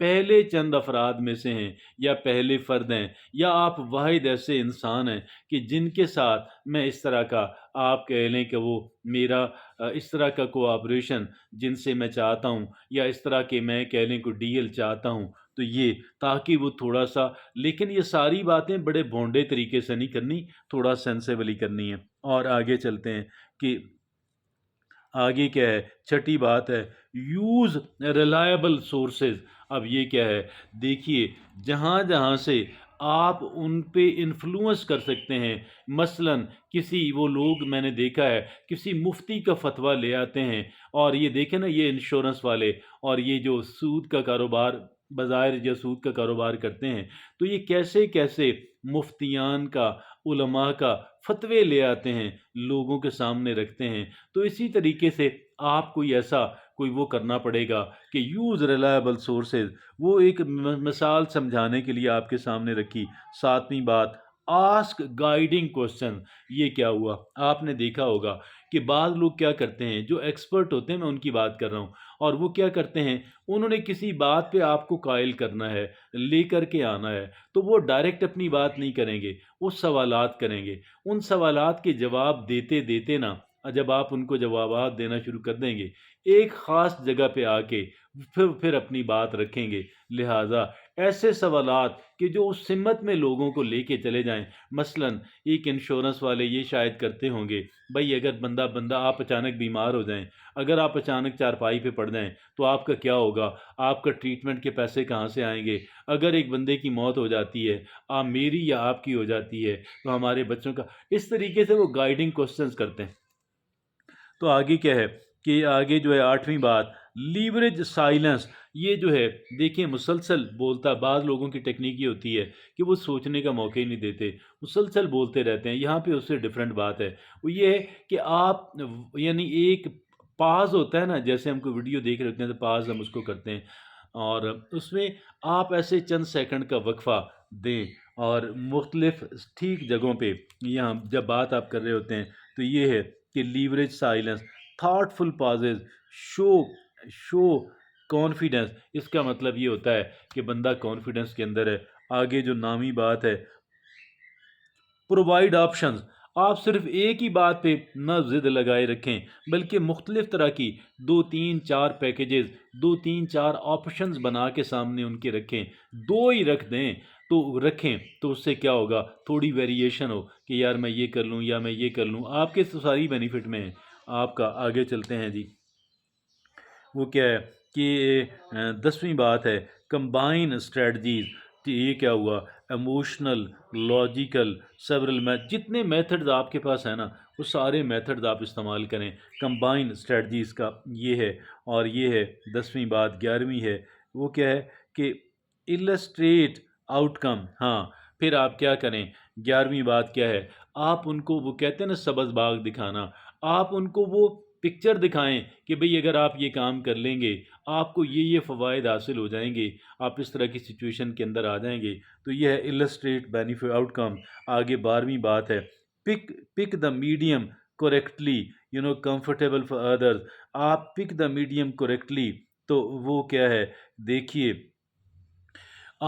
پہلے چند افراد میں سے ہیں یا پہلے فرد ہیں یا آپ واحد ایسے انسان ہیں کہ جن کے ساتھ میں اس طرح کا آپ کہہ لیں کہ وہ میرا اس طرح کا کوآپریشن جن سے میں چاہتا ہوں یا اس طرح کے میں کہہ لیں کو ڈیل چاہتا ہوں تو یہ تاکہ وہ تھوڑا سا لیکن یہ ساری باتیں بڑے بھونڈے طریقے سے نہیں کرنی تھوڑا سینسیبلی کرنی ہے اور آگے چلتے ہیں کہ آگے کیا ہے چھٹی بات ہے یوز ریلائبل سورسز اب یہ کیا ہے دیکھیے جہاں جہاں سے آپ ان پہ انفلوئنس کر سکتے ہیں مثلا کسی وہ لوگ میں نے دیکھا ہے کسی مفتی کا فتویٰ لے آتے ہیں اور یہ دیکھیں نا یہ انشورنس والے اور یہ جو سود کا کاروبار بظاہر جو سود کا کاروبار کرتے ہیں تو یہ کیسے کیسے مفتیان کا علماء کا فتوے لے آتے ہیں لوگوں کے سامنے رکھتے ہیں تو اسی طریقے سے آپ کوئی ایسا کوئی وہ کرنا پڑے گا کہ یوز ریلائبل سورسز وہ ایک مثال سمجھانے کے لیے آپ کے سامنے رکھی ساتویں بات آسک گائیڈنگ کوشچن یہ کیا ہوا آپ نے دیکھا ہوگا کہ بعض لوگ کیا کرتے ہیں جو ایکسپرٹ ہوتے ہیں میں ان کی بات کر رہا ہوں اور وہ کیا کرتے ہیں انہوں نے کسی بات پہ آپ کو قائل کرنا ہے لے کر کے آنا ہے تو وہ ڈائریکٹ اپنی بات نہیں کریں گے وہ سوالات کریں گے ان سوالات کے جواب دیتے دیتے نا جب آپ ان کو جوابات دینا شروع کر دیں گے ایک خاص جگہ پہ آ کے پھر اپنی بات رکھیں گے لہٰذا ایسے سوالات کہ جو اس سمت میں لوگوں کو لے کے چلے جائیں مثلا ایک انشورنس والے یہ شاید کرتے ہوں گے بھائی اگر بندہ آپ اچانک بیمار ہو جائیں اگر آپ اچانک چارپائی پہ پڑ جائیں تو آپ کا کیا ہوگا آپ کا ٹریٹمنٹ کے پیسے کہاں سے آئیں گے اگر ایک بندے کی موت ہو جاتی ہے آپ میری یا آپ کی ہو جاتی ہے تو ہمارے بچوں کا اس طریقے سے وہ گائیڈنگ کوسچنز کرتے ہیں تو آگے کیا ہے کہ آگے جو ہے آٹھویں بات لیوریج سائلنس یہ جو ہے دیکھیں مسلسل بولتا بعض لوگوں کی ٹیکنیک یہ ہوتی ہے کہ وہ سوچنے کا موقع ہی نہیں دیتے مسلسل بولتے رہتے ہیں یہاں پہ اس سے ڈفرینٹ بات ہے وہ یہ ہے کہ آپ یعنی ایک پاز ہوتا ہے نا جیسے ہم کوئی ویڈیو دیکھ رہے ہوتے ہیں تو پاز ہم اس کو کرتے ہیں اور اس میں آپ ایسے چند سیکنڈ کا وقفہ دیں اور مختلف ٹھیک جگہوں پہ یہاں جب بات آپ کر رہے ہوتے ہیں تو یہ ہے کہ لیوریج سائلنس تھاٹ فل پازز شو کانفیڈنس اس کا مطلب یہ ہوتا ہے کہ بندہ کانفیڈنس کے اندر ہے آگے جو نامی بات ہے پرووائڈ آپشنز آپ صرف ایک ہی بات پہ نہ ضد لگائے رکھیں بلکہ مختلف طرح کی دو تین چار پیکیجز دو تین چار آپشنز بنا کے سامنے ان کے رکھیں دو ہی رکھ دیں تو رکھیں تو اس سے کیا ہوگا تھوڑی ویریشن ہو کہ یار میں یہ کر لوں یا میں یہ کر لوں آپ کے ساری بینیفٹ میں ہیں آپ کا آگے چلتے ہیں جی وہ کیا ہے کہ 10ویں بات ہے کمبائن اسٹریٹجیز یہ کیا ہوا ایموشنل لاجیکل سیورل جتنے میتھڈز آپ کے پاس ہیں نا وہ سارے میتھڈز آپ استعمال کریں کمبائن اسٹریٹجیز کا یہ ہے اور یہ ہے 10ویں بات 11ویں ہے وہ کیا ہے کہ السٹریٹ آؤٹ کم ہاں پھر آپ کیا کریں 11ویں بات کیا ہے آپ ان کو وہ کہتے ہیں نا سبز باغ دکھانا آپ ان کو وہ پکچر دکھائیں کہ بھئی اگر آپ یہ کام کر لیں گے آپ کو یہ فوائد حاصل ہو جائیں گے آپ اس طرح کی سچویشن کے اندر آ جائیں گے تو یہ ہے السٹریٹ بینیفٹ آؤٹ کم آگے 12ویں بات ہے pick the medium correctly comfortable for others آپ پک دا میڈیم کریکٹلی تو وہ کیا ہے دیکھیے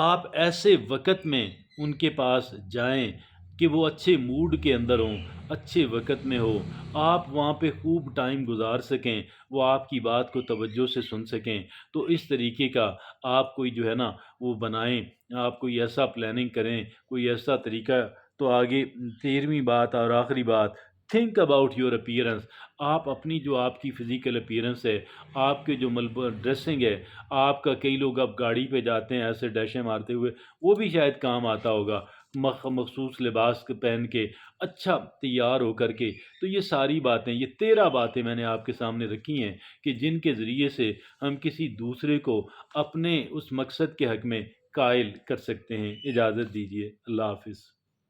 آپ ایسے وقت میں ان کے پاس جائیں کہ وہ اچھے موڈ کے اندر ہوں اچھے وقت میں ہو آپ وہاں پہ خوب ٹائم گزار سکیں وہ آپ کی بات کو توجہ سے سن سکیں تو اس طریقے کا آپ کوئی جو ہے نا وہ بنائیں آپ کوئی ایسا پلاننگ کریں کوئی ایسا طریقہ تو آگے 13ویں بات اور آخری بات تھنک اباؤٹ یور اپیئرنس آپ اپنی جو آپ کی فزیکل اپیئرنس ہے آپ کے جو ڈریسنگ ہے آپ کا کئی لوگ اب گاڑی پہ جاتے ہیں ایسے ڈیشیں مارتے ہوئے وہ بھی شاید کام آتا ہوگا مخصوص لباس پہن کے اچھا تیار ہو کر کے تو یہ ساری باتیں یہ 13 باتیں میں نے آپ کے سامنے رکھی ہیں کہ جن کے ذریعے سے ہم کسی دوسرے کو اپنے اس مقصد کے حق میں قائل کر سکتے ہیں اجازت دیجیے اللہ حافظ